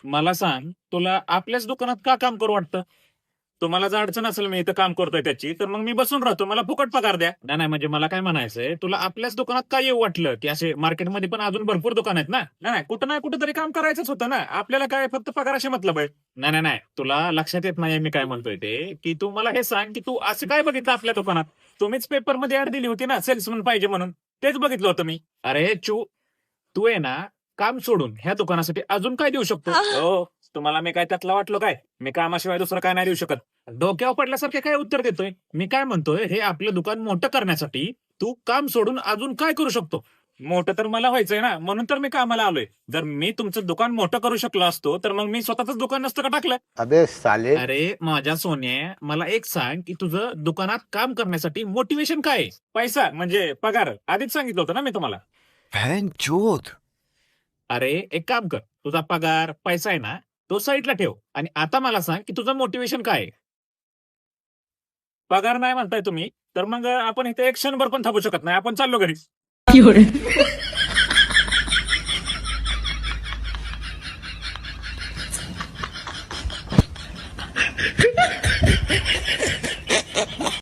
मला सांग, तुला आपल्याच दुकानात का काम करू वाटतं? तुम्हाला जर अडचण असेल मी इथं काम करतोय त्याची, तर मग मी बसून राहतो. मला फुकट पगार द्या. नाही, नाही म्हणजे मला काय म्हणायचंय, तुला आपल्याच दुकानात का येऊ वाटलं? की असे मार्केटमध्ये पण अजून भरपूर दुकान आहेत ना? नाही, नाही कुठं ना कुठेतरी काम करायचंच होतं ना. आपल्याला काय फक्त पगाराशी मतलब आहे. नाही, नाही, नाही. तुला लक्षात येत नाहीये मी काय म्हणतोय ते, की तू मला हे सांग, की तू असं काय बघितलं आपल्या दुकानात? तुम्हीच पेपरमध्ये ॲड दिली होती ना, सेल्समन पाहिजे म्हणून. तेच बघितलं होतं मी. अरे तू आहे ना, काम सोडून ह्या दुकानासाठी अजून काय देऊ शकतो? हो, तुम्हाला मी काय त्यातला वाटलो काय? मी कामाशिवाय दुसरं काय नाही देऊ शकत. डोक्यावर पडल्यासारखे काय उत्तर देतोय? मी काय म्हणतोय, हे आपलं दुकान मोठं करण्यासाठी तू काम सोडून अजून काय करू शकतो? मोठं तर मला व्हायचंय ना, म्हणून तर मी कामाला आलोय. जर मी तुमचं दुकान मोठं करू शकलो असतो, तर मग मी स्वतःच दुकान नसतं का टाकलं? अबे साले. अरे माझ्या सोन्या, मला एक सांग, की तुझं दुकानात काम करण्यासाठी मोटिवेशन काय आहे? पैसा म्हणजे पगार. आधीच सांगितलं होतं ना मी तुम्हाला. बहनचोद. अरे एक काम कर, तुझा पगार, पैसा आहे ना, तो साईडला ठेव आणि आता मला सांग, की तुझं मोटिवेशन काय आहे? पगार नाही म्हणताय तुम्ही, तर मग आपण इथे एक क्षणभर पण थांबू शकत नाही. आपण चाललो घरी.